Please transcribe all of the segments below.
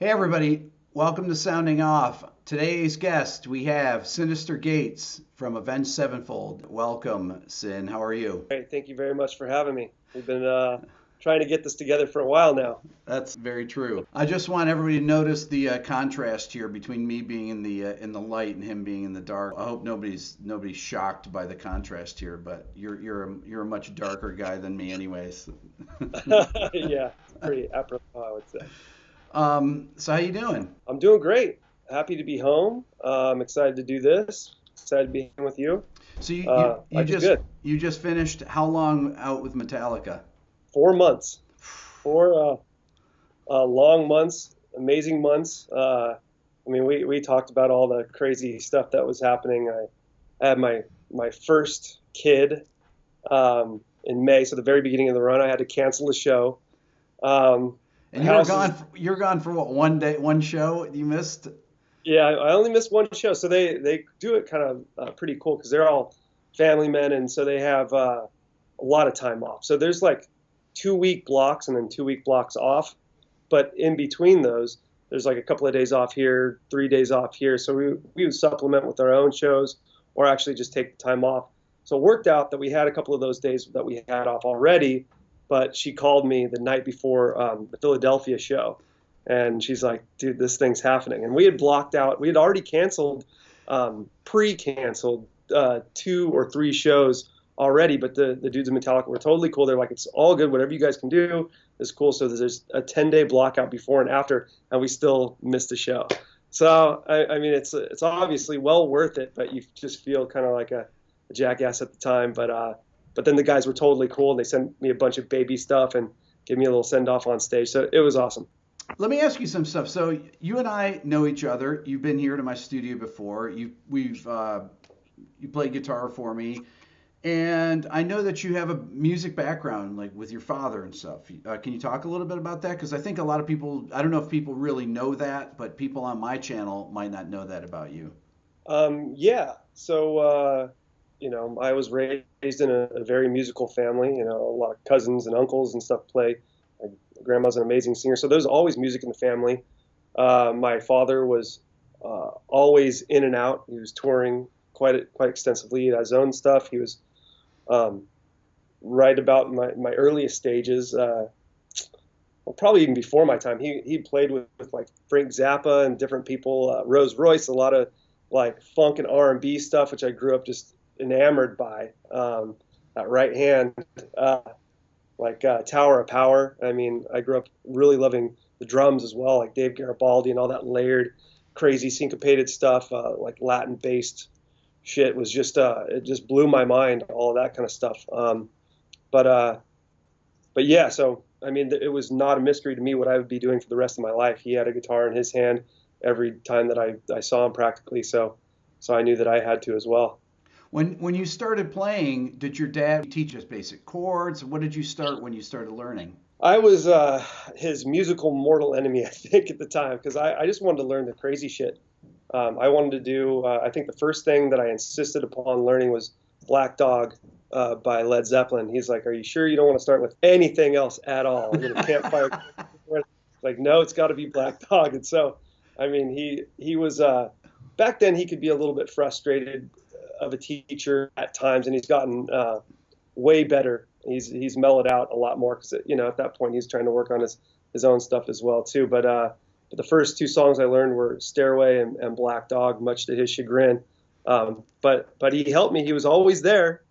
Hey everybody, welcome to Sounding Off. Today's guest, we have Synyster Gates from Avenged Sevenfold. Welcome, Syn. How are you? Great, thank you very much for having me. We've been trying to get this together for a while now. That's very true. I just want everybody to notice the contrast here between me being in the light and him being in the dark. I hope nobody's shocked by the contrast here, but you're a much darker guy than me, anyways. Yeah, pretty apropos, I would say. So how you doing? I'm doing great. Happy to be home. I'm excited to do this. Excited to be here with you. So you just finished how long out with Metallica? 4 months. Four long months, amazing months. I mean, we talked about all the crazy stuff that was happening. I had my first kid in May, so the very beginning of the run, I had to cancel the show. And you're gone for what, one day, one show you missed? Yeah, I only missed one show. So they do it kind of pretty cool because they're all family men, and so they have a lot of time off. So there's like 2-week blocks and then 2-week blocks off. But in between those, there's like a couple of days off here, 3 days off here. So we would supplement with our own shows or actually just take the time off. So it worked out that we had a couple of those days that we had off already. But she called me the night before the Philadelphia show, and she's like, dude, this thing's happening. And we had blocked out, we had already canceled, pre-canceled 2 or 3 shows already, but the dudes in Metallica were totally cool. They're like, it's all good, whatever you guys can do is cool. So there's a 10-day block out before and after, and we still missed the show. So, I mean, it's obviously well worth it, but you just feel kind of like a jackass at the time. But then the guys were totally cool, and they sent me a bunch of baby stuff and gave me a little send-off on stage. So it was awesome. Let me ask you some stuff. So you and I know each other. You've been here to my studio before. You played guitar for me, and I know that you have a music background, like with your father and stuff. Can you talk a little bit about that? Because I think a lot of people, I don't know if people really know that, but people on my channel might not know that about you. Yeah. So. I was raised in a very musical family. A lot of cousins and uncles and stuff play. My grandma's an amazing singer, so there's always music in the family. My father was always in and out. He was touring quite extensively. He had his own stuff. He was right about my earliest stages. Well, probably even before my time. He played with like Frank Zappa and different people. Rose Royce, a lot of like funk and R&B stuff, which I grew up just enamored by. That right hand, Tower of Power. I mean, I grew up really loving the drums as well, like Dave Garibaldi and all that layered, crazy syncopated stuff, like Latin based shit was just it just blew my mind, all that kind of stuff. But yeah, so I mean, it was not a mystery to me what I would be doing for the rest of my life. He had a guitar in his hand every time that I saw him practically, so I knew that I had to as well. When you started playing, did your dad teach us basic chords? What did you start when you started learning? I was his musical mortal enemy, I think, at the time, because I just wanted to learn the crazy shit. I wanted to do, I think the first thing that I insisted upon learning was Black Dog by Led Zeppelin. He's like, are you sure you don't want to start with anything else at all? Campfire. Like, no, it's got to be Black Dog. And so, I mean, he was, back then he could be a little bit frustrated of a teacher at times, and he's gotten way better. He's mellowed out a lot more because at that point he's trying to work on his own stuff as well too. But the first 2 songs I learned were Stairway and Black Dog, much to his chagrin. But he helped me. He was always there.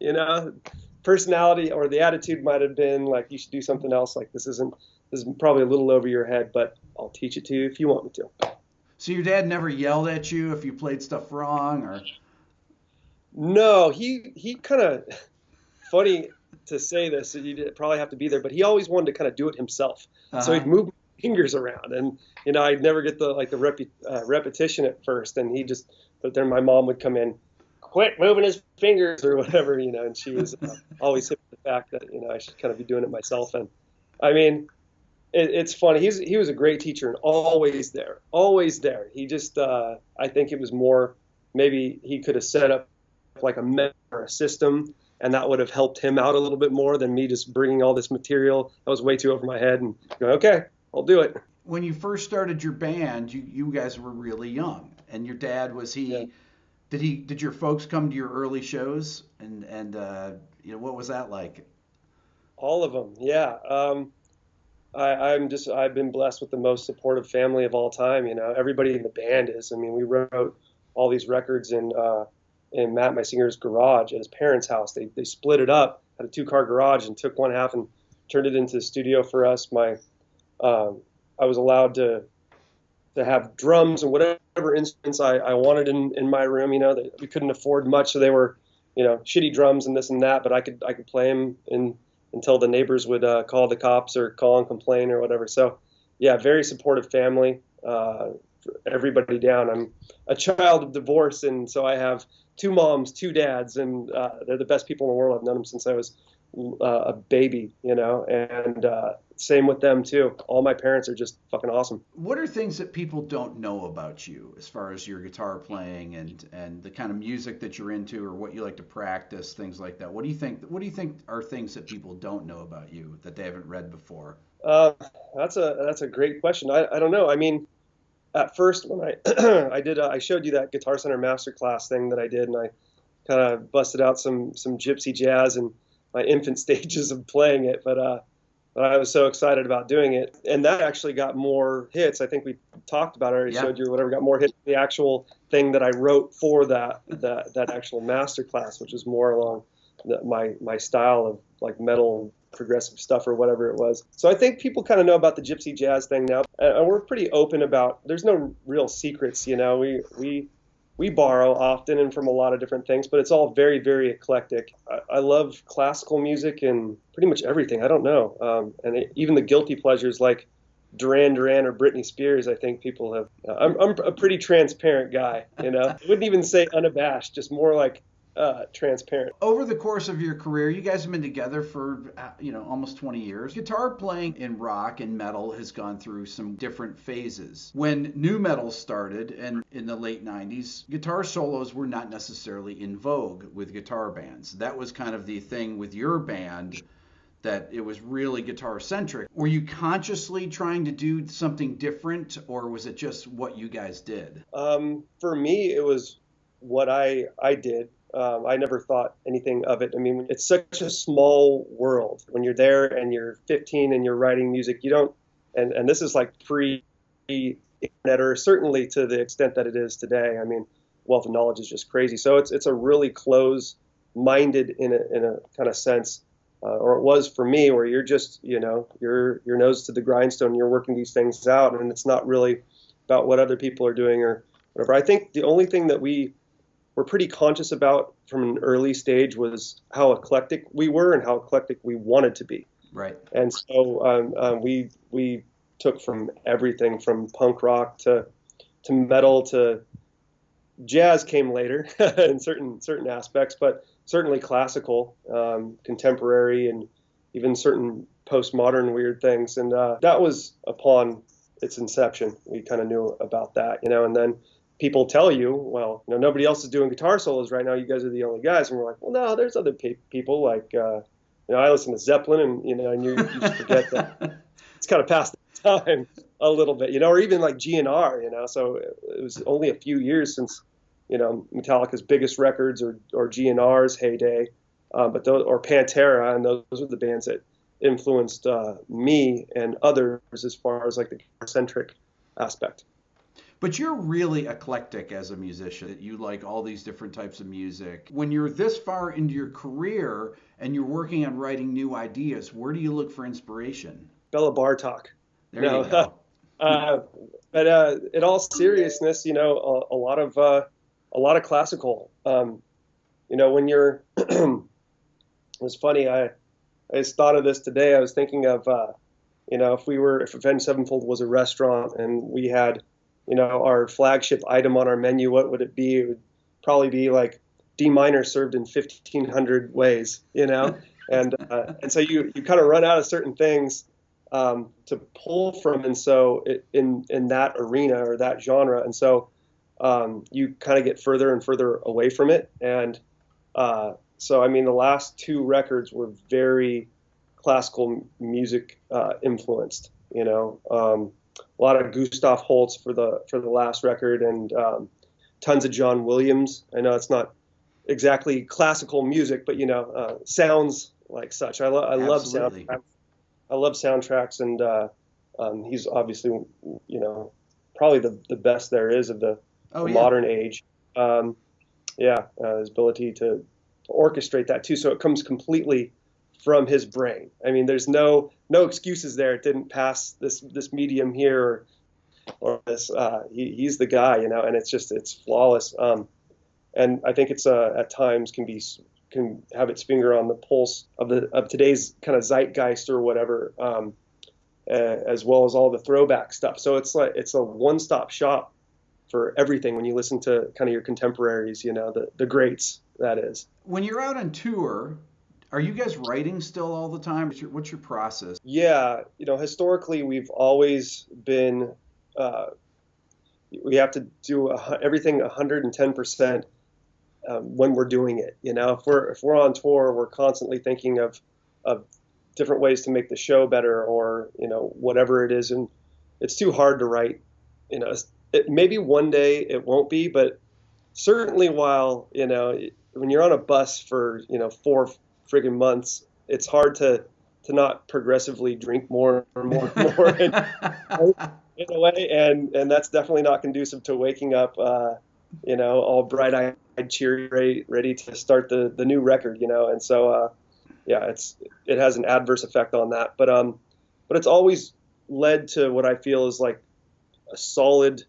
Personality or the attitude might have been like, you should do something else. Like this is probably a little over your head, but I'll teach it to you if you want me to. So your dad never yelled at you if you played stuff wrong, or? No, he kind of, funny to say this, you'd probably have to be there, but he always wanted to kind of do it himself. Uh-huh. So he'd move fingers around, and I'd never get the repetition at first, and but then my mom would come in, quit moving his fingers or whatever, and she was always hip with the fact that I should kind of be doing it myself. And I mean, it's funny. He was a great teacher and always there. He just I think it was more maybe he could have set up like a method or a system, and that would have helped him out a little bit more than me just bringing all this material that was way too over my head and going, okay, I'll do it. When you first started your band, you guys were really young, and your dad was he? Yeah. Did your folks come to your early shows and what was that like? All of them, yeah. I've been blessed with the most supportive family of all time. You know, everybody in the band is. I mean, we wrote all these records in Matt, my singer's garage at his parents' house. They split it up, had a 2-car garage, and took one half and turned it into a studio for us. I was allowed to have drums and whatever instruments I wanted in my room. You know, we couldn't afford much, so they were, shitty drums and this and that. But I could play them until the neighbors would call the cops or call and complain or whatever. So, yeah, very supportive family. Everybody down. I'm a child of divorce, and so I have 2 moms, 2 dads, and they're the best people in the world. I've known them since I was a baby, and same with them too. All my parents are just fucking awesome. What are things that people don't know about you as far as your guitar playing and the kind of music that you're into or what you like to practice, things like that? What do you think are things that people don't know about you that they haven't read before? That's a great question. I don't know. I mean, at first when I showed you that Guitar Center masterclass thing that I did, and I kind of busted out some gypsy jazz and my infant stages of playing it, but I was so excited about doing it, and that actually got more hits. I think we talked about it. I already showed you whatever, got more hits than the actual thing that I wrote for that actual masterclass, which is more along my style of like metal progressive stuff or whatever it was. So I think people kind of know about the gypsy jazz thing now, and we're pretty open about. There's no real secrets, We borrow often and from a lot of different things, but it's all very, very eclectic. I love classical music and pretty much everything. I don't know. Even the guilty pleasures like Duran Duran or Britney Spears, I think people have. I'm a pretty transparent guy, I wouldn't even say unabashed, just more like transparent. Over the course of your career, you guys have been together for almost 20 years. Guitar playing in rock and metal has gone through some different phases. When nu metal started and in the late 90s, guitar solos were not necessarily in vogue with guitar bands. That was kind of the thing with your band, that it was really guitar centric. Were you consciously trying to do something different, or was it just what you guys did? For me, it was what I did. I never thought anything of it. I mean, it's such a small world. When you're there and you're 15 and you're writing music, you don't, and this is like pre-internet, or certainly to the extent that it is today. I mean, wealth of knowledge is just crazy. So it's a really close-minded in a kind of sense, or it was for me, where you're just, your nose to the grindstone, you're working these things out, and it's not really about what other people are doing or whatever. I think the only thing that we were pretty conscious about from an early stage was how eclectic we were and how eclectic we wanted to be. Right. And so we took from everything from punk rock to metal to jazz came later in certain aspects, but certainly classical, contemporary, and even certain postmodern weird things. And that was upon its inception. We kind of knew about that, and then people tell you, well, nobody else is doing guitar solos right now. You guys are the only guys. And we're like, well, no, there's other people. Like, I listen to Zeppelin, and you just forget that it's kind of past the time a little bit, or even like GNR, So it was only a few years since, Metallica's biggest records or GNR's heyday, but those, or Pantera, and those were the bands that influenced me and others as far as like the centric aspect. But you're really eclectic as a musician. You like all these different types of music. When you're this far into your career and you're working on writing new ideas, where do you look for inspiration? Bella Bartok. There you go. But in all seriousness, a lot of classical. When you're, it was funny. I just thought of this today. I was thinking of, if Avenged Sevenfold was a restaurant and we had, our flagship item on our menu, what would it be? It would probably be like D minor served in 1,500 ways, and so you kind of run out of certain things to pull from, and so in that arena or that genre, and so you kind of get further and further away from it, and so I mean the last 2 records were very classical music influenced, a lot of Gustav Holst for the last record, and tons of John Williams. I know it's not exactly classical music, but sounds like such. I love soundtracks. I love soundtracks, and he's obviously probably the best there is of the modern age. His ability to orchestrate that too, so it comes completely from his brain. I mean, there's no excuses there. It didn't pass this medium here or this. He's the guy, and it's flawless. And I think it's at times can have its finger on the pulse of today's kind of zeitgeist or whatever, as well as all the throwback stuff. So it's a one-stop shop for everything when you listen to kind of your contemporaries, the greats, that is. When you're out on tour, are you guys writing still all the time? What's your process? Yeah, historically we've always been, we have to do everything 110% when we're doing it. If we're on tour, we're constantly thinking of different ways to make the show better, or whatever it is, and it's too hard to write. Maybe one day it won't be, but certainly while when you're on a bus for 4 friggin' months, it's hard to not progressively drink more and more and more in a way, and that's definitely not conducive to waking up all bright-eyed, cheery, ready to start the new record, and so it has an adverse effect on that, but it's always led to what I feel is like a solid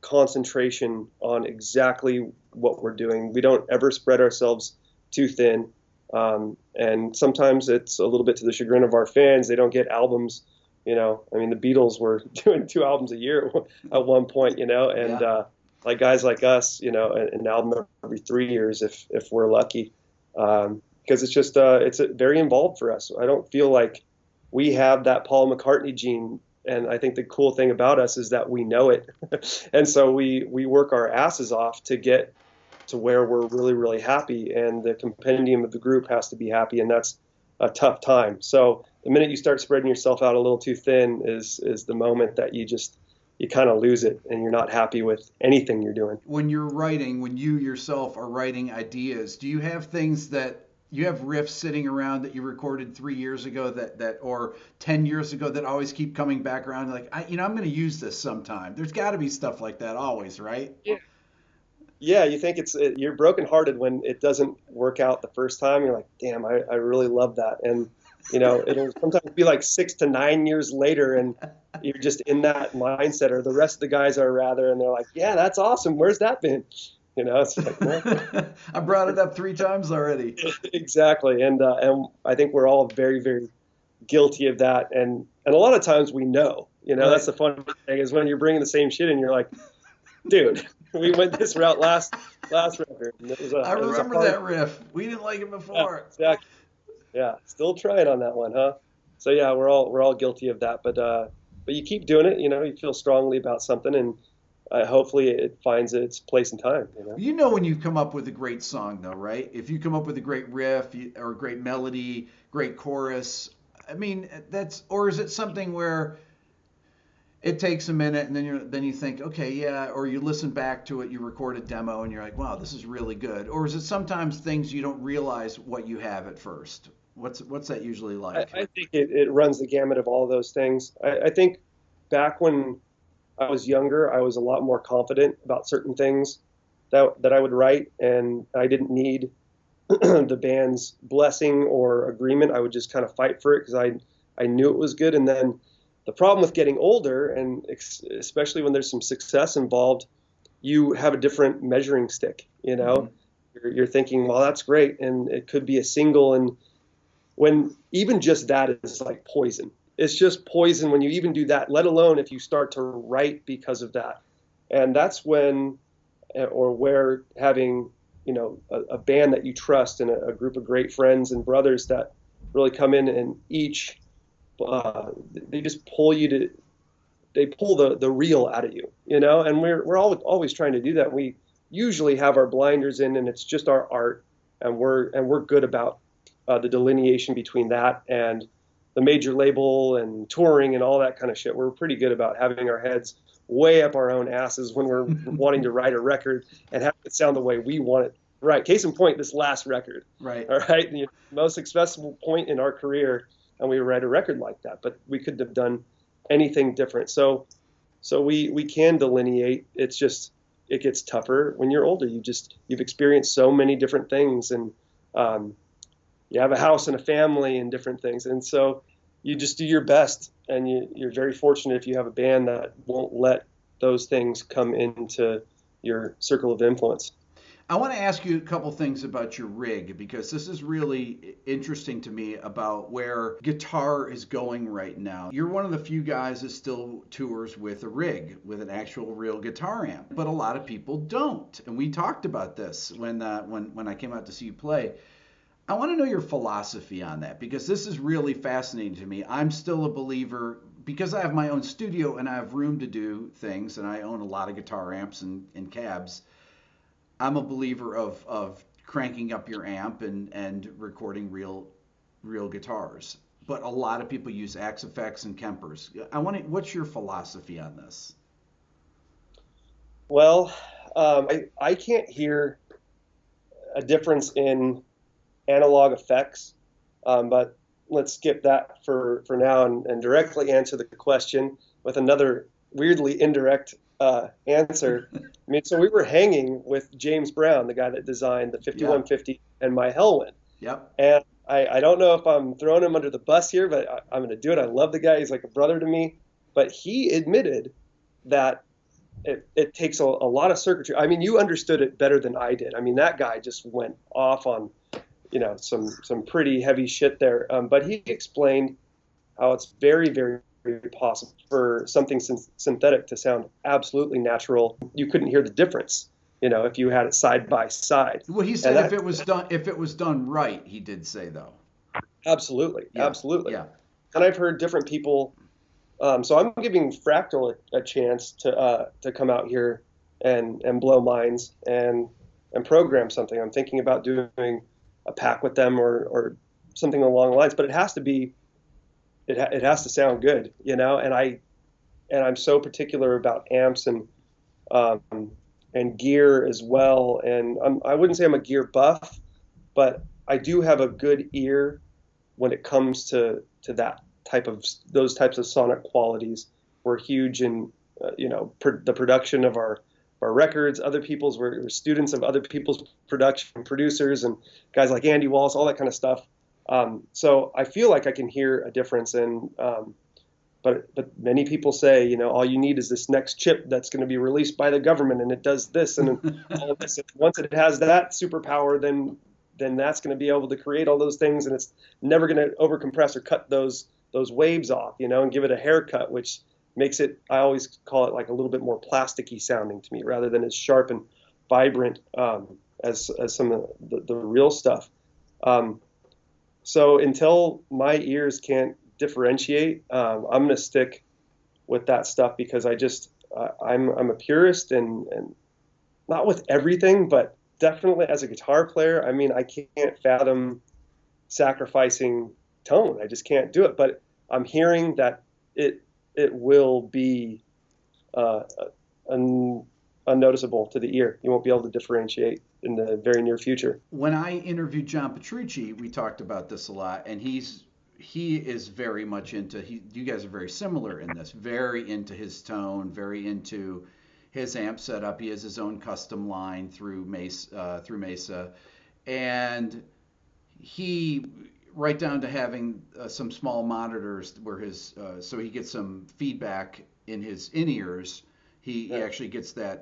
concentration on exactly what we're doing. We don't ever spread ourselves too thin, and sometimes it's a little bit to the chagrin of our fans. They don't get albums, I mean, the Beatles were doing 2 albums a year at one point, and like guys like us, an album every 3 years if we're lucky, because it's just it's very involved for us. I don't feel like we have that Paul McCartney gene. And I think the cool thing about us is that we know it. And so we work our asses off to get to where we're really, really happy. And the compendium of the group has to be happy. And that's a tough time. So the minute you start spreading yourself out a little too thin is the moment that you kind of lose it and you're not happy with anything you're doing. When you're writing, when you yourself are writing ideas, do you have things that you have riffs sitting around that you recorded 3 years ago that or 10 years ago that always keep coming back around? Like, I'm going to use this sometime. There's got to be stuff like that always, right? Yeah. You think you're brokenhearted when it doesn't work out the first time. You're like, damn, I really love that. And, it'll sometimes be like 6 to 9 years later and you're just in that mindset, or the rest of the guys are rather, and they're like, yeah, that's awesome. Where's that been? It's like, no. I brought it up 3 times already. Exactly, and I think we're all very, very guilty of that, and a lot of times we know. Right. That's the fun thing is when you're bringing the same shit and you're like, dude, we went this route last record. And I remember that riff. We didn't like it before. Yeah, exactly. Yeah, still trying on that one, huh? So yeah, we're all guilty of that, but you keep doing it. You feel strongly about something, and hopefully it finds its place in time. When you've come up with a great song, though, right? If you come up with a great riff or a great melody, great chorus, I mean, or is it something where it takes a minute and then you think, okay, yeah, or you listen back to it, you record a demo and you're like, wow, this is really good, or is it sometimes things you don't realize what you have at first? What's that usually like? I think it runs the gamut of all those things. I think back when I was younger, I was a lot more confident about certain things that I would write, and I didn't need the band's blessing or agreement. I would just kind of fight for it because I knew it was good. And then the problem with getting older, and especially when there's some success involved, you have a different measuring stick. You're thinking, well, that's great, and it could be a single, and when even just that is like poison. It's just poison when you even do that, let alone if you start to write because of that. And that's when, or where having, a band that you trust and a group of great friends and brothers that really come in and each, they just pull they pull the real out of you, and we're always trying to do that. We usually have our blinders in and it's just our art, and we're good about the delineation between that and the major label and touring and all that kind of shit. We're pretty good about having our heads way up our own asses when we're wanting to write a record and have it sound the way we want it. Right. Case in point, this last record. Right. All right. The most successful point in our career, and we write a record like that, but we couldn't have done anything different. So we can delineate. It's just, it gets tougher when you're older. You've experienced so many different things, and you have a house and a family and different things. And so you just do your best, and you're very fortunate if you have a band that won't let those things come into your circle of influence. I want to ask you a couple things about your rig, because this is really interesting to me about where guitar is going right now. You're one of the few guys that still tours with a rig, with an actual real guitar amp, but a lot of people don't. And we talked about this when I came out to see you play. I want to know your philosophy on that, because this is really fascinating to me. I'm still a believer, because I have my own studio and I have room to do things, and I own a lot of guitar amps and cabs. I'm a believer of cranking up your amp and recording real guitars. But a lot of people use Axe Effects and Kempers. What's your philosophy on this? Well, I can't hear a difference in analog effects, but let's skip that for now and directly answer the question with another weirdly indirect answer. I mean, so we were hanging with James Brown, the guy that designed the 5150 and my Elwin. Yep. And I don't know if I'm throwing him under the bus here, but I'm going to do it. I love the guy. He's like a brother to me. But he admitted that it takes a lot of circuitry. I mean, you understood it better than I did. I mean, that guy just went off on, some pretty heavy shit there. But he explained how it's very, very possible for something synthetic to sound absolutely natural. You couldn't hear the difference, if you had it side by side. Well, he said if it was done right, he did say, though. Absolutely. Yeah. Absolutely. Yeah. And I've heard different people. So I'm giving Fractal a chance to come out here and blow minds and program something. I'm thinking about doing a pack with them or something along the lines, but it has to be, it has to sound good, and I'm so particular about amps and gear as well. And I wouldn't say I'm a gear buff, but I do have a good ear when it comes to those types of sonic qualities. We're huge in the production of our records. We're students of other people's production, producers and guys like Andy Wallace, all that kind of stuff. So I feel like I can hear a difference, but many people say, all you need is this next chip that's going to be released by the government, and it does this and all of this. Once it has that superpower, then that's going to be able to create all those things, and it's never going to overcompress or cut those waves off, and give it a haircut, which makes it, I always call it like a little bit more plasticky sounding to me, rather than as sharp and vibrant as some of the real stuff. So until my ears can't differentiate, I'm going to stick with that stuff, because I'm a purist and not with everything, but definitely as a guitar player. I mean, I can't fathom sacrificing tone. I just can't do it. But I'm hearing that it will be unnoticeable to the ear. You won't be able to differentiate in the very near future. When I interviewed John Petrucci, we talked about this a lot, and he is very much into, you guys are very similar in this, very into his tone, very into his amp setup. He has his own custom line through Mesa, and he, right down to having some small monitors where so he gets some feedback in his in-ears. He actually gets the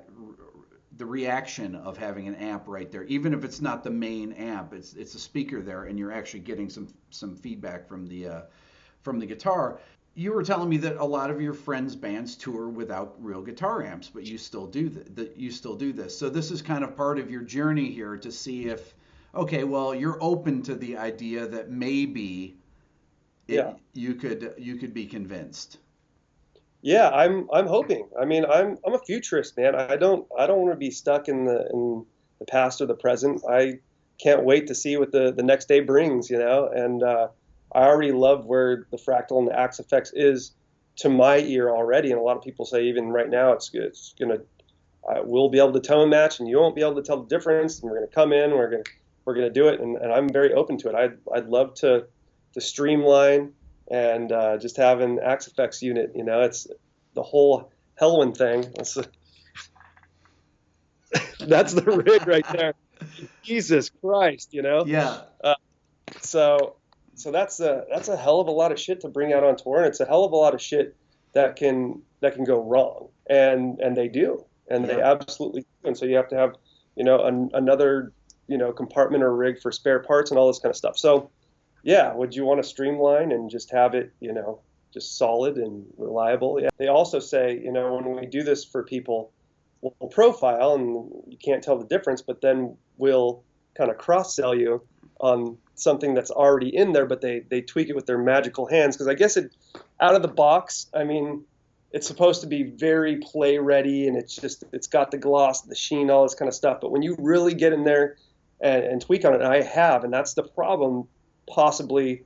reaction of having an amp right there, even if it's not the main amp. It's a speaker there, and you're actually getting some feedback from the guitar. You were telling me that a lot of your friends' bands tour without real guitar amps, but you still do this. So this is kind of part of your journey here to see if, okay, well, you're open to the idea that maybe you could be convinced. Yeah, I'm hoping. I mean, I'm a futurist, man. I don't want to be stuck in the past or the present. I can't wait to see what the next day brings, and I already love where the Fractal and the Axe effects is to my ear already, and a lot of people say even right now it's gonna we'll be able to tone match, and you won't be able to tell the difference. And we're gonna come in, we're gonna do it, and I'm very open to it. I'd love to streamline and just have an Axe effects unit. You know, it's the whole Elwin thing. That's the rig right there. Jesus Christ, you know. Yeah. So that's a hell of a lot of shit to bring out on tour, and it's a hell of a lot of shit that can go wrong, and they do, and they absolutely do. And so you have to have, you know, another, you know, compartment or rig for spare parts and all this kind of stuff. So yeah, would you want to streamline and just have it, you know, just solid and reliable? Yeah. They also say, you know, when we do this for people, we'll profile and you can't tell the difference, but then we'll kind of cross sell you on something that's already in there, but they tweak it with their magical hands. Because I guess out of the box, I mean, it's supposed to be very play ready, and it's got the gloss, the sheen, all this kind of stuff. But when you really get in there and tweak on it, and I have, and that's the problem possibly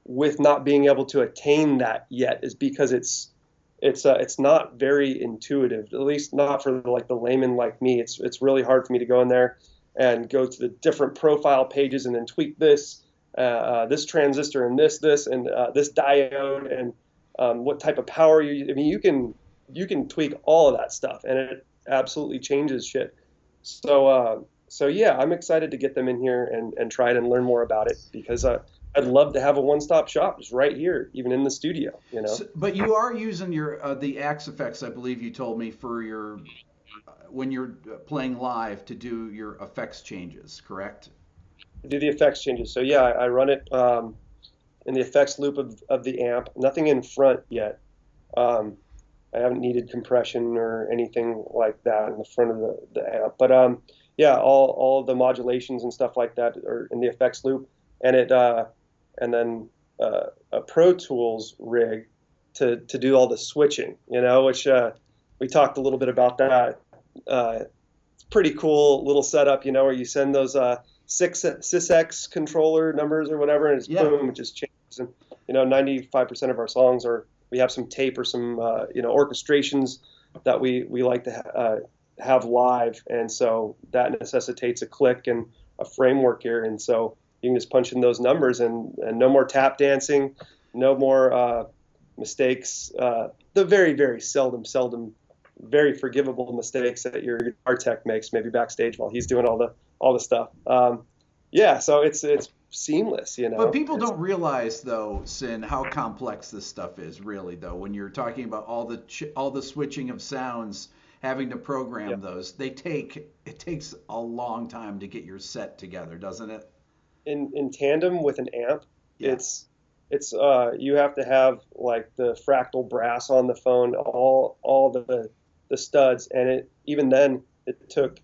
with not being able to attain that yet, is because it's not very intuitive, at least not for like the layman like me. It's really hard for me to go in there and go to the different profile pages and then tweak this transistor and this and this diode and what type of power I mean, you can tweak all of that stuff, and it absolutely changes shit. So yeah, I'm excited to get them in here and try it and learn more about it, because I'd love to have a one-stop shop just right here, even in the studio, you know. So, but you are using your the Axe effects, I believe you told me, for your when you're playing live to do your effects changes, correct? Do the effects changes. So yeah, I run it in the effects loop of the amp. Nothing in front yet. I haven't needed compression or anything like that in the front of the amp. But yeah, all the modulations and stuff like that are in the effects loop, and and then a Pro Tools rig to do all the switching, you know, which we talked a little bit about that. It's pretty cool little setup, you know, where you send those sysx controller numbers or whatever, and it's boom, it just changes. And you know, 95% of our songs we have some tape or some you know, orchestrations that we like to have live, and so that necessitates a click and a framework here, and so you can just punch in those numbers, and no more tap dancing, no more mistakes. The very, very seldom, very forgivable mistakes that your guitar tech makes maybe backstage while he's doing all the stuff. Yeah, so it's seamless, you know. But people don't realize, though, Syn, how complex this stuff is, really, though. When you're talking about all the switching of sounds, having to program those, it takes a long time to get your set together, doesn't it? In tandem with an amp, it's you have to have like the Fractal brass on the phone, all the studs, and even then it took,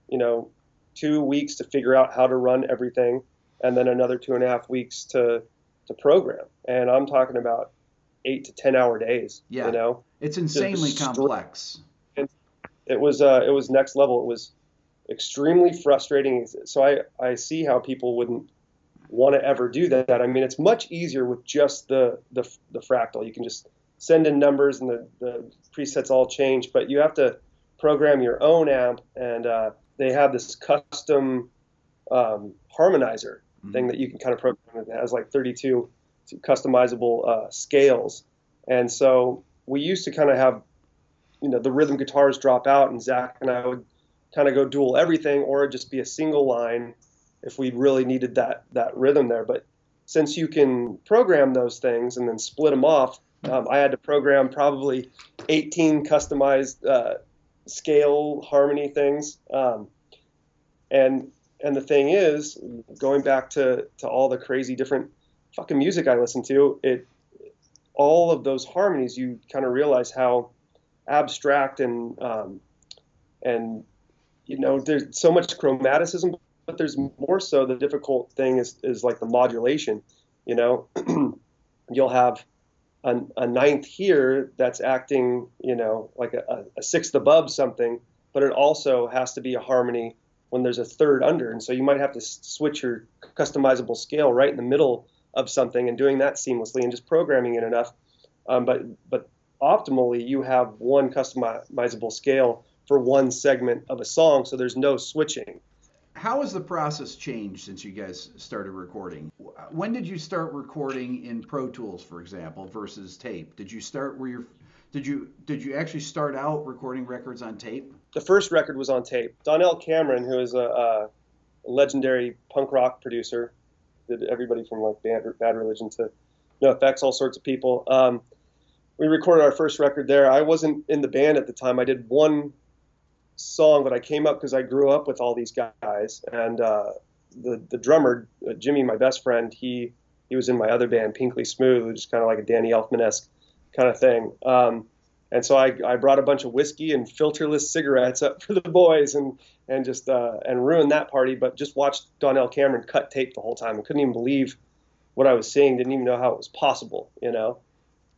you know, 2 weeks to figure out how to run everything, and then another 2.5 weeks to program. And I'm talking about 8 to 10 hour days. Yeah, you know, it's insanely complex. And it was next level. It was extremely frustrating. So I see how people wouldn't want to ever do that. I mean, it's much easier with just the Fractal. You can just send in numbers and the presets all change, but you have to program your own amp, and they have this custom harmonizer thing that you can kind of program. It has like 32 customizable scales, and so we used to kind of have, you know, the rhythm guitars drop out, and Zach and I would kind of go dual everything, or just be a single line if we really needed that rhythm there. But since you can program those things and then split them off, I had to program probably 18 customized scale harmony things. And the thing is, going back to all the crazy different fucking music I listen to, all of those harmonies, you kind of realize how abstract and you know, there's so much chromaticism, but there's more so the difficult thing is like the modulation. You know, you'll have a ninth here that's acting, you know, like a sixth above something, but it also has to be a harmony when there's a third under. And so you might have to switch your customizable scale right in the middle of something and doing that seamlessly and just programming it enough. But optimally, you have one customizable scale for one segment of a song, so there's no switching. How has the process changed since you guys started recording? When did you start recording in Pro Tools, for example, versus tape? Did you actually start out recording records on tape? The first record was on tape. Donnell Cameron, who is a legendary punk rock producer, did everybody from like Bad Religion to NoFX, all sorts of people. We recorded our first record there. I wasn't in the band at the time. I did one song, but I came up because I grew up with all these guys, and the drummer Jimmy, my best friend, he was in my other band, Pinkley Smooth, which is kind of like a Danny Elfman-esque kind of thing. And so I brought a bunch of whiskey and filterless cigarettes up for the boys and ruined that party, but just watched Donnell Cameron cut tape the whole time. I couldn't even believe what I was seeing, didn't even know how it was possible, you know.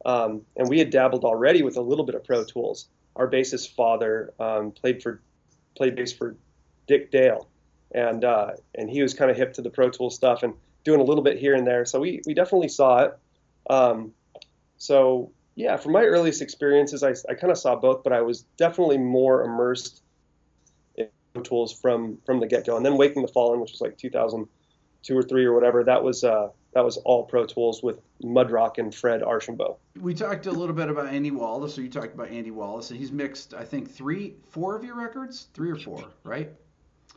And we had dabbled already with a little bit of Pro Tools. Our bassist father played bass for Dick Dale, and he was kind of hip to the Pro Tools stuff and doing a little bit here and there. So we definitely saw it. So yeah, from my earliest experiences, I kind of saw both, but I was definitely more immersed in Pro Tools from the get-go. And then Waking the Fallen, which was like 2002 or 3 or whatever, that was all Pro Tools with Mudrock and Fred Archambault. We talked a little bit about Andy Wallace, so you talked about Andy Wallace, and he's mixed, I think, 4 of your records? 3 or 4, right?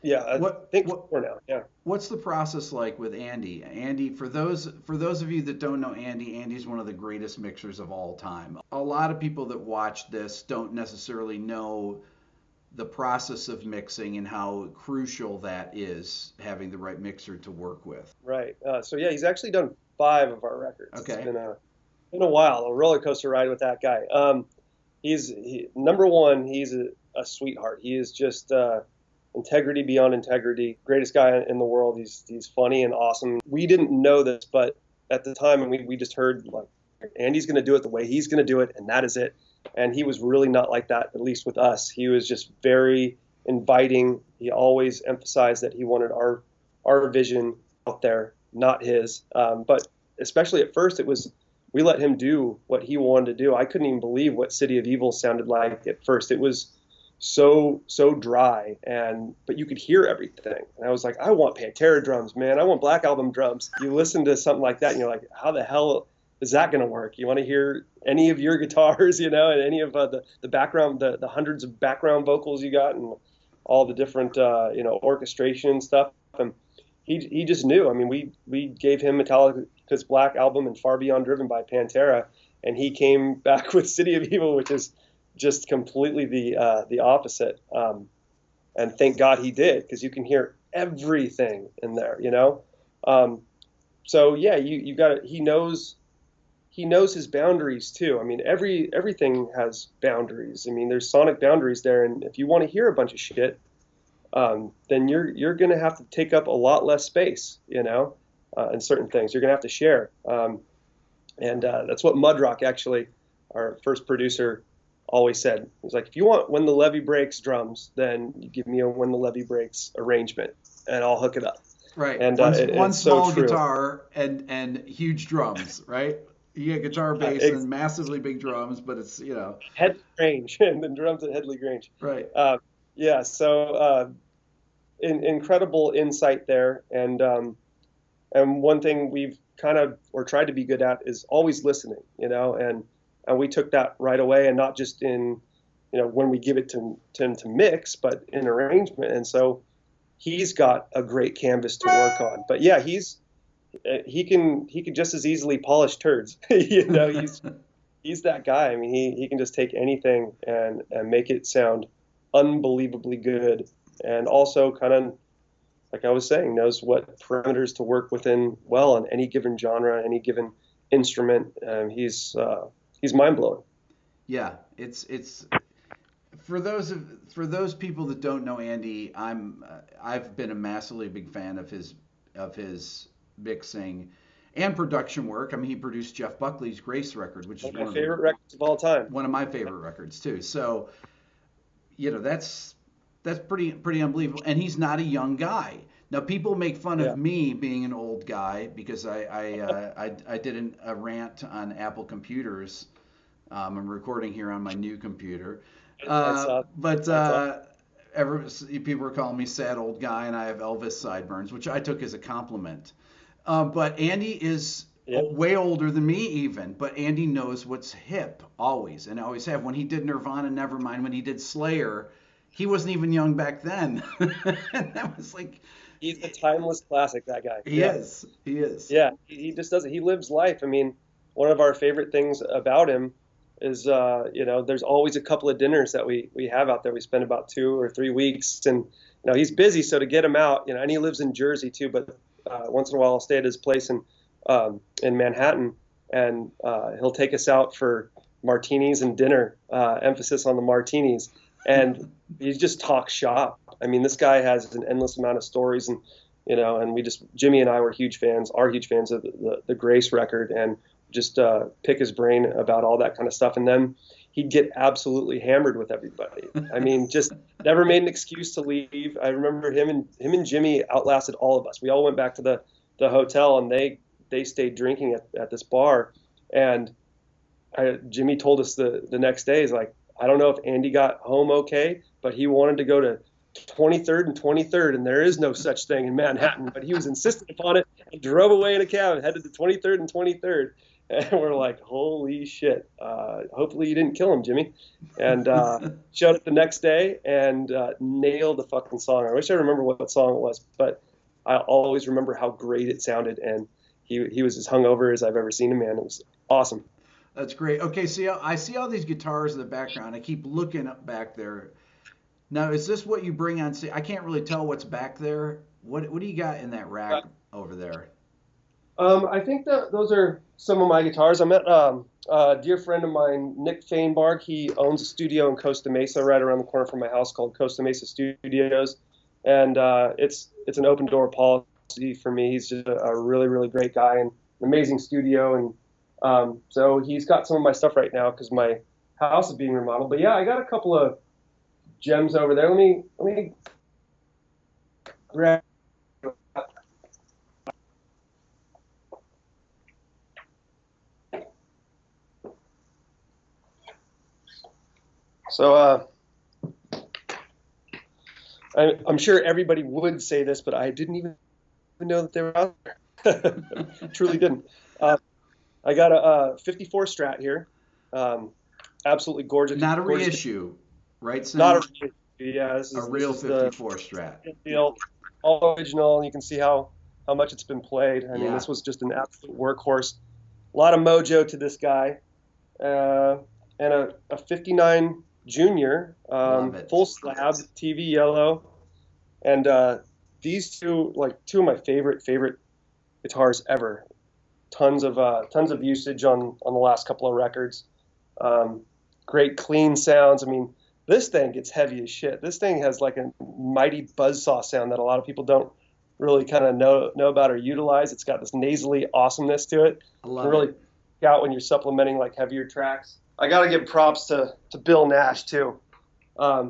Yeah, I think 4 now, yeah. What's the process like with Andy? Andy, for those of you that don't know Andy, Andy's one of the greatest mixers of all time. A lot of people that watch this don't necessarily know the process of mixing and how crucial that is, having the right mixer to work with. Right. So yeah, he's actually done 5 of our records. Okay. It's been a while, a roller coaster ride with that guy. He's number one. He's a sweetheart. He is just integrity beyond integrity. Greatest guy in the world. He's funny and awesome. We didn't know this, but at the time, we just heard like Andy's going to do it the way he's going to do it, and that is it. And he was really not like that, at least with us. He was just very inviting. He always emphasized that he wanted our vision out there, not his. But especially at first, we let him do what he wanted to do. I couldn't even believe what City of Evil sounded like at first. It was so dry, but you could hear everything. And I was like, I want Pantera drums, man. I want Black Album drums. You listen to something like that, and you're like, how the hell is that going to work? You want to hear any of your guitars, and any of the background, the hundreds of background vocals you got, and all the different orchestration stuff. And he just knew. I mean, we gave him Metallica's Black Album and Far Beyond Driven by Pantera, and he came back with City of Evil, which is just completely the opposite. And thank God he did, because you can hear everything in there, So yeah, you got it. He knows his boundaries too. I mean, everything has boundaries. I mean, there's sonic boundaries there, and if you want to hear a bunch of shit, then you're going to have to take up a lot less space, and certain things you're going to have to share. And that's what Mudrock, actually, our first producer, always said. He's like, if you want When the Levee Breaks drums, then you give me a When the Levee Breaks arrangement, and I'll hook it up. Right. And one small so guitar and huge drums, right? You get guitar, bass, and massively big drums, but it's, Headley Grange, and then drums at Headley Grange. Right. Yeah, so incredible insight there. And one thing we've kind of, or tried to be good at, is always listening, and we took that right away, and not just in, when we give it to him to mix, but in arrangement. And so he's got a great canvas to work on. But yeah, he can just as easily polish turds. He's that guy. I mean, he can just take anything and make it sound unbelievably good, and also kind of, like I was saying, knows what parameters to work within well on any given genre, any given instrument. He's mind blowing. Yeah, it's for those people that don't know Andy, I've been a massively big fan of his mixing and production work. I mean, he produced Jeff Buckley's Grace record, which is one of my favorite records of all time. One of my favorite records too. So, that's pretty unbelievable. And he's not a young guy. Now, people make fun Yeah. of me being an old guy because I did a rant on Apple computers. I'm recording here on my new computer. I saw. But That's all. people were calling me sad old guy, and I have Elvis sideburns, which I took as a compliment. But Andy is Yeah. way older than me even, but Andy knows what's hip always, and always have. When he did Nirvana, Nevermind, when he did Slayer, he wasn't even young back then. And that was like, He's a timeless classic, that guy. he is. He is. Yeah, he just does it. He lives life. I mean, one of our favorite things about him is, there's always a couple of dinners that we have out there. We spend about 2 or 3 weeks, and he's busy, so to get him out, and he lives in Jersey too, but once in a while I'll stay at his place in Manhattan, and he'll take us out for martinis and dinner, emphasis on the martinis, and he just talks shop. I mean, this guy has an endless amount of stories, and Jimmy and I are huge fans of the Grace record, and just pick his brain about all that kind of stuff. And then he'd get absolutely hammered with everybody. I mean, just never made an excuse to leave. I remember him and Jimmy outlasted all of us. We all went back to the hotel, and they stayed drinking at this bar. And Jimmy told us the next day, he's like, I don't know if Andy got home okay, but he wanted to go to 23rd and 23rd, and there is no such thing in Manhattan, but he was insistent upon it and drove away in a cab and headed to 23rd and 23rd. And we're like, holy shit. Hopefully you didn't kill him, Jimmy. And showed up the next day and nailed the fucking song. I wish I remember what song it was, but I always remember how great it sounded. And he was as hungover as I've ever seen him, man. It was awesome. That's great. Okay, see, I see all these guitars in the background. I keep looking up back there. Now, is this what you bring on? I can't really tell what's back there. What do you got in that rack over there? I think that those are some of my guitars. I met a dear friend of mine, Nick Feinbarg. He owns a studio in Costa Mesa, right around the corner from my house, called Costa Mesa Studios, and it's an open door policy for me. He's just a really, really great guy and an amazing studio, and so he's got some of my stuff right now because my house is being remodeled. But yeah, I got a couple of gems over there. Let me grab. So I'm sure everybody would say this, but I didn't even know that they were out there. Truly didn't. I got a 54 Strat here. Absolutely gorgeous. Not a reissue, right, Sam? Not a reissue. Yeah, this is a real this 54 Strat. All original, and you can see how much it's been played. I mean, this was just an absolute workhorse. A lot of mojo to this guy. And a 59 Junior, full slab, TV yellow. And these two of my favorite guitars ever. Tons of usage on the last couple of records. Great clean sounds. I mean, this thing gets heavy as shit. This thing has like a mighty buzzsaw sound that a lot of people don't really kind of know about or utilize. It's got this nasally awesomeness to it. I love really it. Out when you're supplementing like heavier tracks. I got to give props to Bill Nash too. I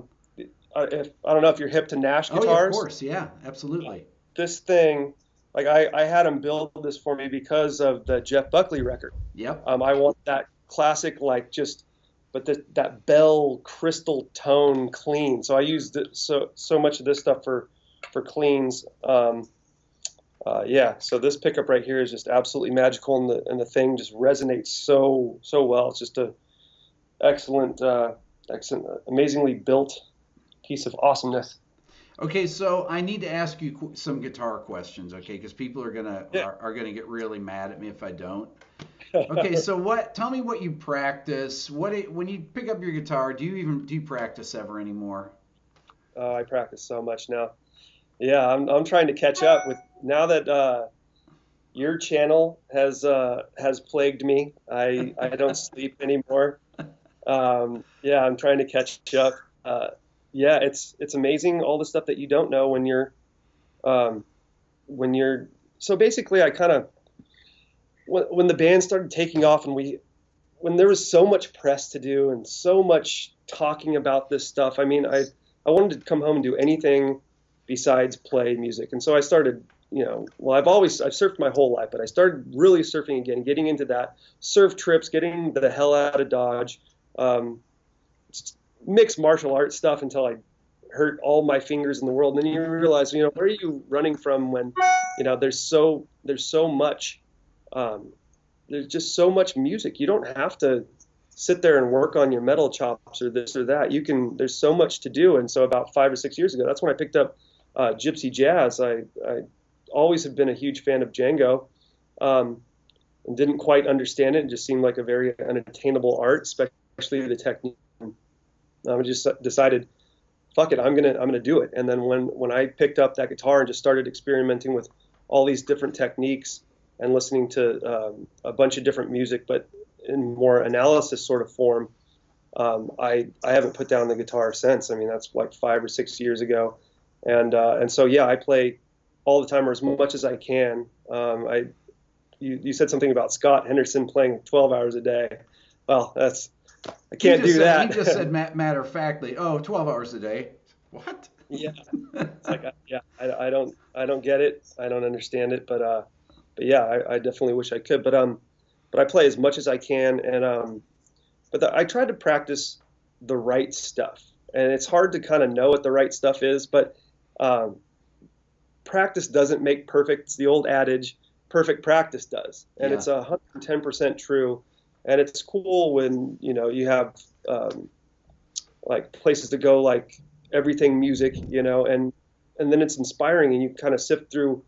don't know if you're hip to Nash guitars. Oh, yeah, of course, yeah, absolutely. This thing, like I had him build this for me because of the Jeff Buckley record. Yep. I want that classic, but that bell crystal tone clean. So I used so much of this stuff for cleans. So this pickup right here is just absolutely magical, and the thing just resonates so well. It's just a excellent, amazingly built piece of awesomeness. Okay, so I need to ask you some guitar questions, okay? Because people are gonna get really mad at me if I don't. Okay, so tell me what you practice. When you pick up your guitar, do you practice ever anymore? I practice so much now. Yeah, I'm trying to catch up with now that your channel has plagued me. I don't sleep anymore. I'm trying to catch up. It's amazing all the stuff that you don't know when you're so basically I kind of when the band started taking off and when there was so much press to do and so much talking about this stuff. I mean, I wanted to come home and do anything besides play music. And so I started, well, I've surfed my whole life, but I started really surfing again, getting into that, surf trips, getting the hell out of Dodge, mixed martial arts stuff until I hurt all my fingers in the world. And then you realize, where are you running from when, there's so much, there's just so much music. You don't have to sit there and work on your metal chops or this or that. There's so much to do. And so about 5 or 6 years ago, that's when I picked up gypsy jazz. I always have been a huge fan of Django, and didn't quite understand it. It just seemed like a very unattainable art, especially the technique. I just decided, fuck it, I'm gonna do it. And then when I picked up that guitar and just started experimenting with all these different techniques and listening to a bunch of different music, but in more analysis sort of form, I haven't put down the guitar since. I mean, that's like 5 or 6 years ago. And so, yeah, I play all the time, or as much as I can. You said something about Scott Henderson playing 12 hours a day. Well, I can't do that. He just said matter of factly, 12 hours a day. What? Yeah. It's like, I don't get it. I don't understand it. But yeah, I definitely wish I could. But I play as much as I can. And I try to practice the right stuff. And it's hard to kind of know what the right stuff is, but practice doesn't make perfect. It's the old adage, perfect practice does. And it's 110% true. And it's cool when, you have like places to go, like Everything Music, and then it's inspiring, and you kind of sift through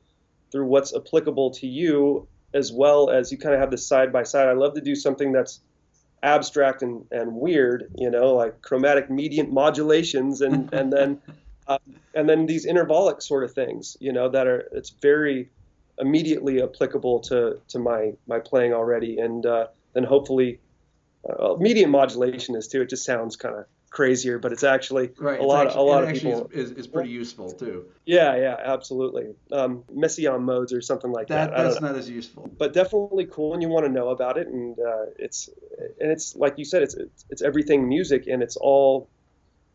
what's applicable to you, as well as you kind of have this side by side. I love to do something that's abstract and weird, like chromatic mediant modulations, and then these intervallic sort of things, it's very immediately applicable to my playing already. And then hopefully mediant modulation is too. It just sounds kind of crazier, but it's actually right. a lot of people is pretty useful too. Yeah, absolutely. Messiaen modes or something like that. That's not as useful, but definitely cool, and you want to know about it. And it's like you said, it's everything music, and it's all.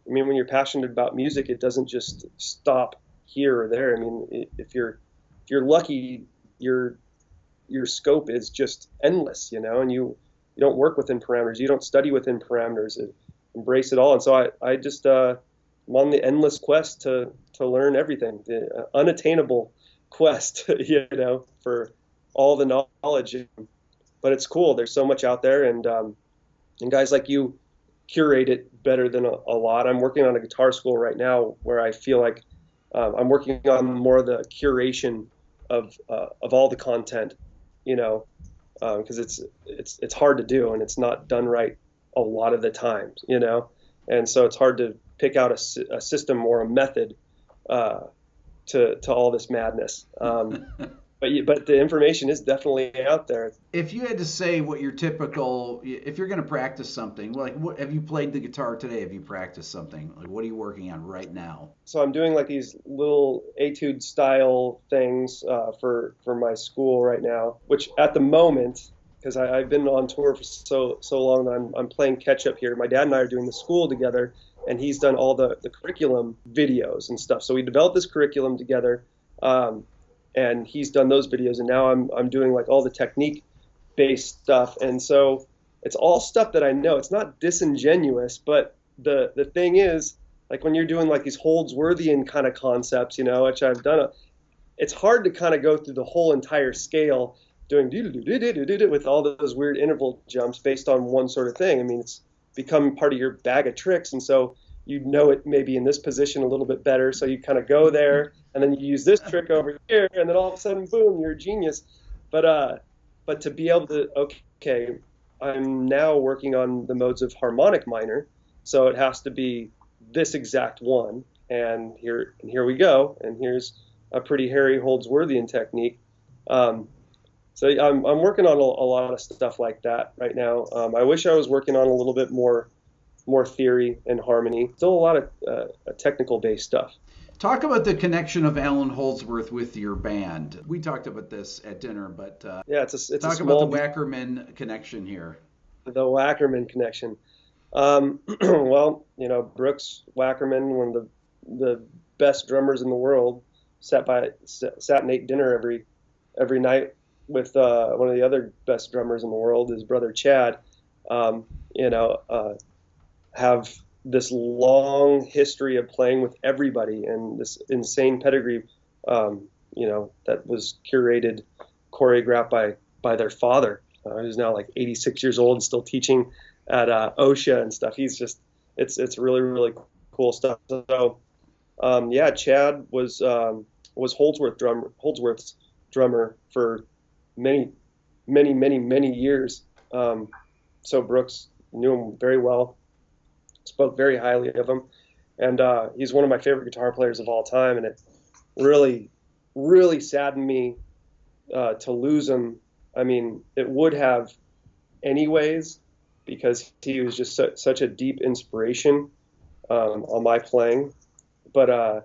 I mean, when you're passionate about music, it doesn't just stop here or there. I mean, if you're lucky, your scope is just endless, and you don't work within parameters. You don't study within parameters. Embrace it all. And so I just I'm on the endless quest to learn everything, the unattainable quest, for all the knowledge. But it's cool. There's so much out there, and guys like you curate it better than a lot. I'm working on a guitar school right now where I feel like I'm working on more of the curation of all the content, because it's hard to do, and it's not done right a lot of the times, and so it's hard to pick out a system or a method to all this madness. But the information is definitely out there. If you had to say what your typical, if you're going to practice something, like what have you played the guitar today? Have you practiced something? Like what are you working on right now? So I'm doing like these little etude style things for my school right now, which at the moment, because I've been on tour for so long, I'm playing catch up here. My dad and I are doing the school together, and he's done all the curriculum videos and stuff. So we developed this curriculum together. And he's done those videos, and now I'm doing like all the technique-based stuff, and so it's all stuff that I know. It's not disingenuous, but the thing is, like when you're doing like these Holdsworthian kind of concepts, which I've done, it's hard to kind of go through the whole entire scale doing with all those weird interval jumps based on one sort of thing. I mean, it's become part of your bag of tricks, and so it maybe in this position a little bit better, so you kind of go there, and then you use this trick over here, and then all of a sudden, boom, you're a genius. But to be able to, okay, I'm now working on the modes of harmonic minor, so it has to be this exact one, and here we go, and here's a pretty hairy Holdsworthian technique. So I'm working on a lot of stuff like that right now. I wish I was working on a little bit more theory and harmony. Still a lot of technical-based stuff. Talk about the connection of Allan Holdsworth with your band. We talked about this at dinner, but yeah, it's talk about the Wackerman connection here. The Wackerman connection. Well, Brooks Wackerman, one of the the best drummers in the world, sat and ate dinner every night with one of the other best drummers in the world, his brother Chad. You know, have this long history of playing with everybody and this insane pedigree, you know, that was curated, choreographed by their father, who's now like 86 years old and still teaching at OSHA and stuff. He's just, it's really, really cool stuff. So, yeah, Chad was Holdsworth's drummer for many years. So Brooks knew him very well, spoke very highly of him, and he's one of my favorite guitar players of all time. And it really, really saddened me to lose him. I mean, it would have anyways, because he was just such a deep inspiration on my playing. But I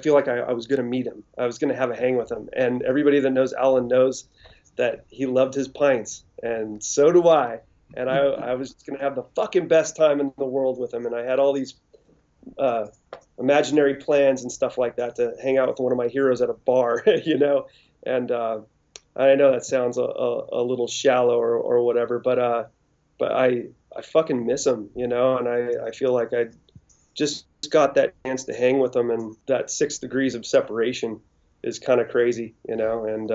feel like I was going to meet him. I was going to have a hang with him. And everybody that knows Allan knows that he loved his pints, and so do I. And I was going to have the fucking best time in the world with him. And I had all these imaginary plans and stuff like that to hang out with one of my heroes at a bar, you know. And I know that sounds a little shallow or whatever, but I fucking miss him, you know. And I feel like I just got that chance to hang with him, and that 6 degrees of separation is kind of crazy, you know. And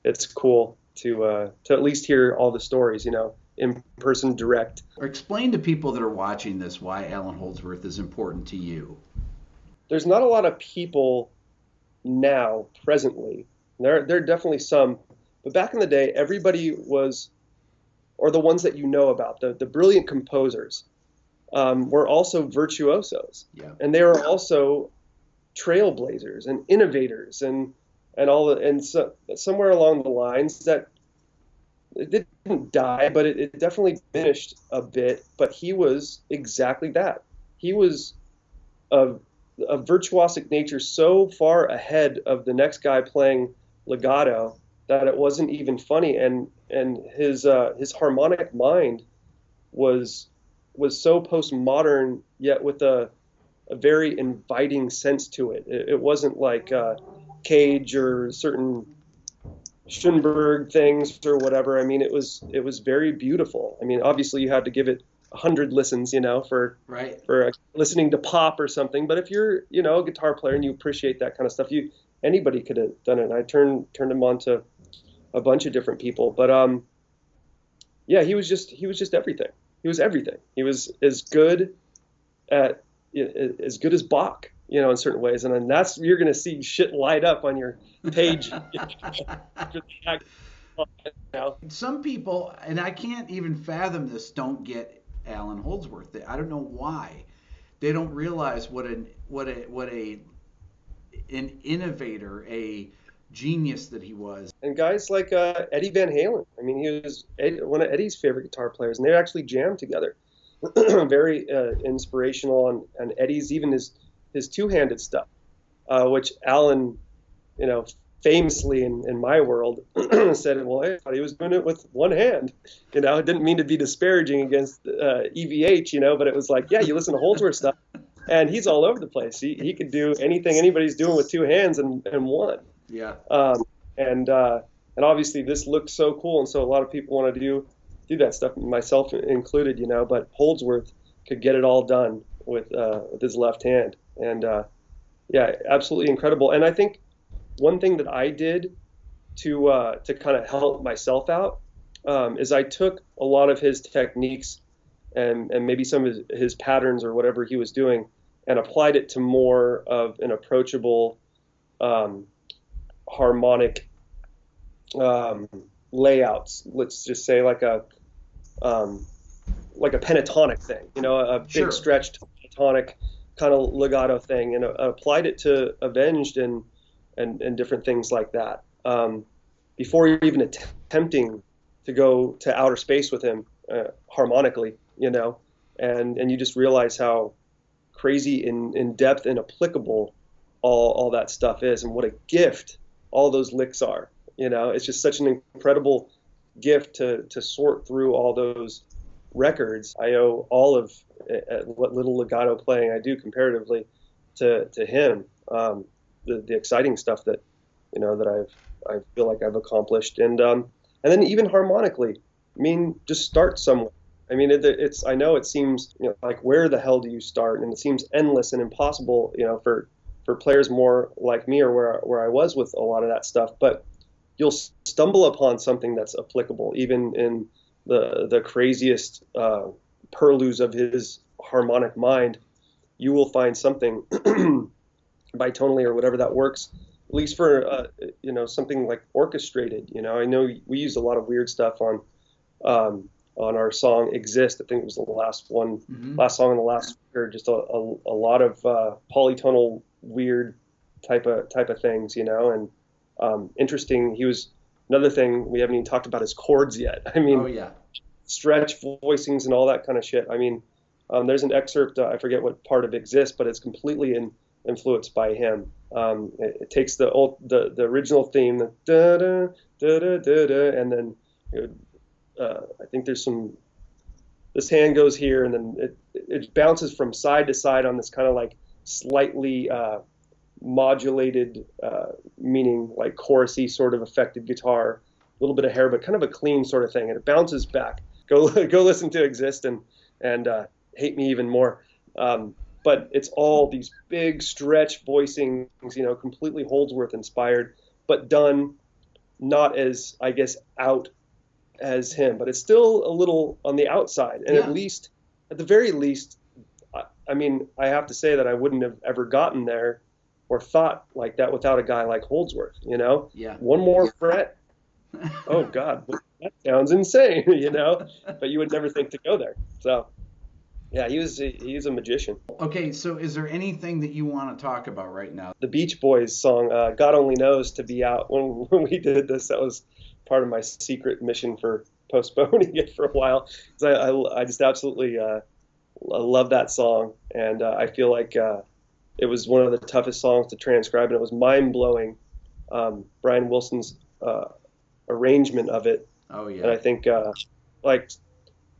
it's cool to at least hear all the stories, you know, in person, direct. Or explain to people that are watching this why Allan Holdsworth is important to you. There's not a lot of people now, presently. There are definitely some, but back in the day, everybody was, or the ones that you know about, the brilliant composers, were also virtuosos. Yeah. And they were also trailblazers and innovators and so somewhere along the lines that it didn't die, but it definitely diminished a bit. But he was exactly that. He was a virtuosic nature so far ahead of the next guy playing legato that it wasn't even funny. And his harmonic mind was so postmodern, yet with a very inviting sense to it. It wasn't like Cage or certain Schoenberg things or whatever. I mean, it was very beautiful. I mean, obviously you had to give it 100 listens, you know, for listening to pop or something. But if you're, you know, a guitar player and you appreciate that kind of stuff, anybody could have done it. And I turned him on to a bunch of different people. But yeah, he was just everything. He was everything. He was as good as Bach, you know, in certain ways. And then you're going to see shit light up on your page. Some people, and I can't even fathom this, don't get Allan Holdsworth. I don't know why. They don't realize what an innovator, a genius that he was. And guys like Eddie Van Halen. I mean, he was one of Eddie's favorite guitar players, and they actually jammed together. Very inspirational on Eddie's, even his two-handed stuff, which Allan, you know, famously in my world said, well, I thought he was doing it with one hand. You know, it didn't mean to be disparaging against EVH, you know, but it was like, yeah, you listen to Holdsworth stuff, and he's all over the place. He could do anything anybody's doing with two hands and one. Yeah. And obviously this looks so cool, and so a lot of people want to do that stuff, myself included, you know. But Holdsworth could get it all done with his left hand, and yeah, absolutely incredible. And I think one thing that I did to kind of help myself out is I took a lot of his techniques and maybe some of his patterns or whatever he was doing and applied it to more of an approachable harmonic layouts. Let's just say like a pentatonic thing, you know, a big stretched pentatonic kind of legato thing, and applied it to Avenged and different things like that. Before even attempting to go to outer space with him harmonically, you know, and you just realize how crazy in depth and applicable all that stuff is, and what a gift all those licks are. You know, it's just such an incredible gift to sort through all those records, I owe all of what little legato playing I do comparatively to him. The exciting stuff that that I feel like I've accomplished, and then even harmonically, I mean, just start somewhere. I mean, it's I know it seems like where the hell do you start, and it seems endless and impossible, for players more like me, or where I was with a lot of that stuff, but you'll stumble upon something that's applicable, even in the craziest purlieus of his harmonic mind. You will find something bitonally or whatever that works, at least for something like orchestrated. I know we used a lot of weird stuff on our song "Exist." I think it was the last one, last song on the last record. Just a lot of polytonal weird type of things, and interesting. He was another thing we haven't even talked about is chords yet. I mean, stretch voicings and all that kind of shit. I mean, there's an excerpt, I forget what part of "Exist," but it's completely influenced by him. It takes the original theme, the da da da da da da, and then I think there's this hand goes here, and then it bounces from side to side on this kind of like slightly modulated, meaning like chorusy sort of affected guitar, a little bit of hair, but kind of a clean sort of thing, and it bounces back. Go listen to "Exist" and hate me even more. But it's all these big stretch voicings, completely Holdsworth inspired, but done not as, I guess, out as him, but it's still a little on the outside. And at the very least, I mean, I have to say that I wouldn't have ever gotten there or thought like that without a guy like Holdsworth, Yeah. One more fret. Oh God, that sounds insane, but you would never think to go there. So yeah, he's a magician. Okay, so is there anything that you want to talk about right now? The Beach Boys song, God Only Knows, to be out when we did this. That was part of my secret mission for postponing it for a while. I just absolutely love that song, and I feel like it was one of the toughest songs to transcribe, and it was mind-blowing, Brian Wilson's arrangement of it. Oh, yeah. And I think,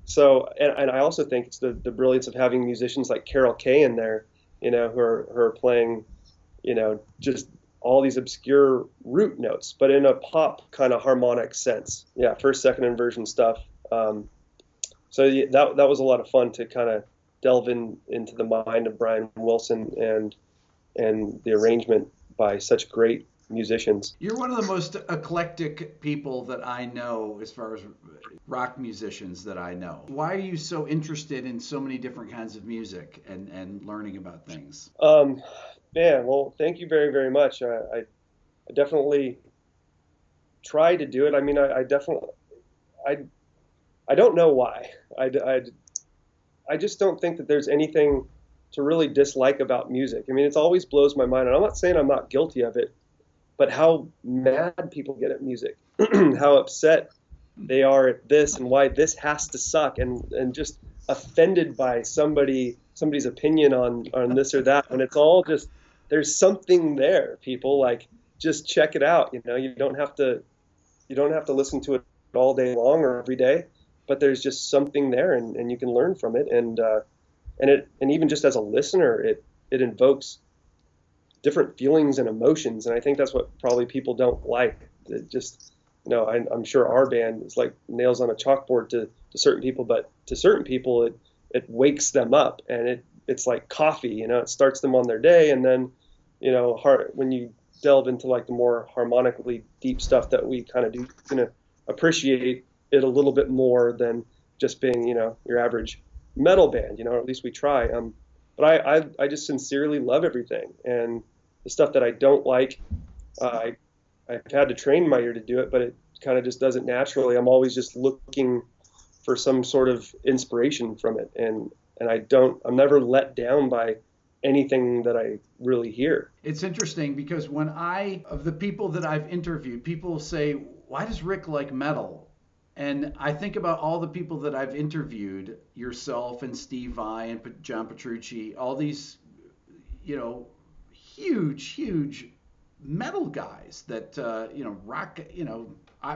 so, and I also think it's the brilliance of having musicians like Carol Kay in there, who are playing, just all these obscure root notes, but in a pop kind of harmonic sense. Yeah, first, second inversion stuff. So yeah, that was a lot of fun to kind of delve into the mind of Brian Wilson and the arrangement by such great musicians. You're one of the most eclectic people that I know as far as rock musicians that I know. Why are you so interested in so many different kinds of music and learning about things? Man, well, thank you very, very much. I definitely try to do it. I mean, I definitely, I don't know why. I just don't think that there's anything to really dislike about music. I mean, it always blows my mind, and I'm not saying I'm not guilty of it, but how mad people get at music, how upset they are at this and why this has to suck, and just offended by somebody's opinion on this or that, when it's all just, there's something there, people, like, just check it out. You don't have to listen to it all day long or every day, but there's just something there, and you can learn from it, and even just as a listener, it invokes different feelings and emotions, and I think that's what probably people don't like. It just, I'm sure our band is like nails on a chalkboard to certain people, but to certain people it wakes them up, and it's like coffee, it starts them on their day, and then when you delve into like the more harmonically deep stuff that we kind of do, you're gonna appreciate it a little bit more than just being your average metal band, or at least we try. But I just sincerely love everything, and the stuff that I don't like, I've had to train my ear to do it, but it kind of just does it naturally. I'm always just looking for some sort of inspiration from it, and I'm never let down by anything that I really hear. It's interesting because of the people that I've interviewed, people say, why does Rick like metal? And I think about all the people that I've interviewed, yourself and Steve Vai and John Petrucci, all these, huge metal guys that,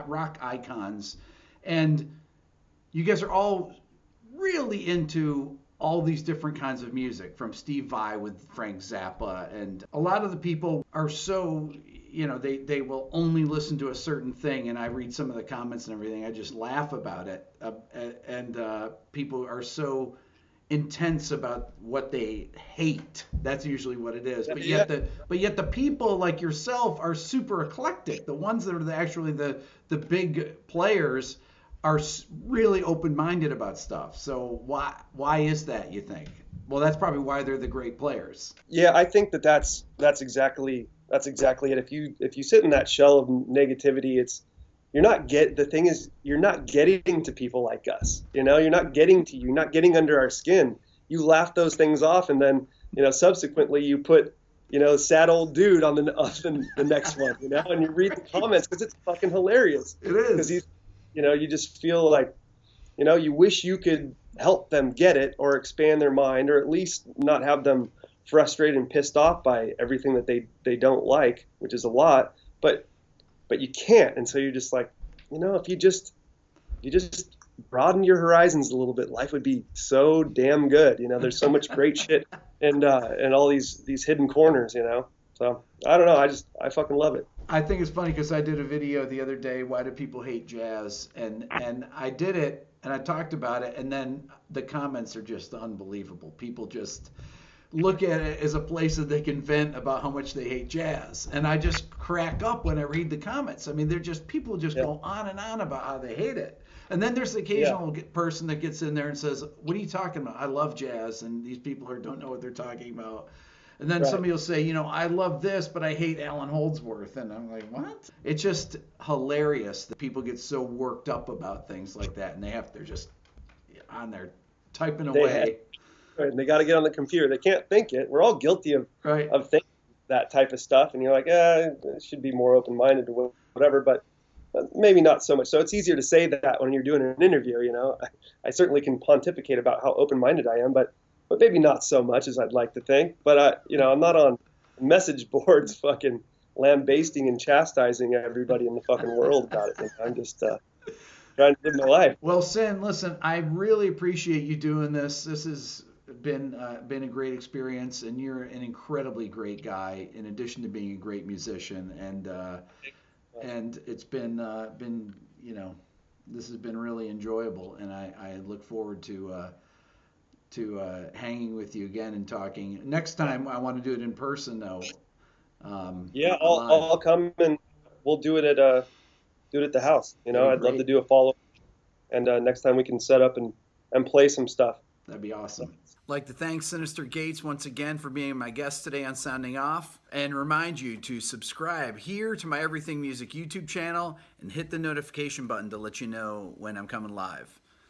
rock icons. And you guys are all really into all these different kinds of music, from Steve Vai with Frank Zappa, and a lot of the people are so, they will only listen to a certain thing, and I read some of the comments and everything, I just laugh about it, and people are so intense about what they hate. That's usually what it is. But yet the people like yourself are super eclectic. The ones that are actually the big players are really open-minded about stuff. So why is that, you think? Well, that's probably why they're the great players. Yeah, I think that's exactly it. If you sit in that shell of negativity, you're not getting to people like us. You're not getting under our skin. You laugh those things off, and then subsequently you put sad old dude on the next one, and you read the comments because it's fucking hilarious. It is. Because you just feel like, you wish you could help them get it or expand their mind, or at least not have them frustrated and pissed off by everything that they don't like, which is a lot, but you can't. And so you're just like, if you just broaden your horizons a little bit, life would be so damn good. There's so much great shit and all these hidden corners, So I don't know. I fucking love it. I think it's funny because I did a video the other day, why do people hate jazz? And I did it and I talked about it, and then the comments are just unbelievable. People just look at it as a place that they can vent about how much they hate jazz. And I just crack up when I read the comments. I mean, people just go on and on about how they hate it. And then there's the occasional person that gets in there and says, what are you talking about? I love jazz. And these people don't know what they're talking about. And then somebody will say, I love this, but I hate Allan Holdsworth. And I'm like, what? It's just hilarious that people get so worked up about things like that. And they're just on there typing away. And they got to get on the computer. They can't think it. We're all guilty of thinking that type of stuff. And you're like, it should be more open-minded or whatever, but maybe not so much. So it's easier to say that when you're doing an interview. I certainly can pontificate about how open-minded I am, but maybe not so much as I'd like to think. But I'm not on message boards fucking lambasting and chastising everybody in the fucking world about it. I'm just trying to live my life. Well, Syn, listen, I really appreciate you doing this. This has been a great experience, and you're an incredibly great guy in addition to being a great musician, and it's been this has been really enjoyable, and I look forward to hanging with you again and talking. Next time I want to do it in person though. I'll come and we'll do it at the house. I'd love to do a follow, and next time we can set up and play some stuff. That'd be awesome. I'd like to thank Synyster Gates once again for being my guest today on Sounding Off, and remind you to subscribe here to my Everything Music YouTube channel and hit the notification button to let you know when I'm coming live.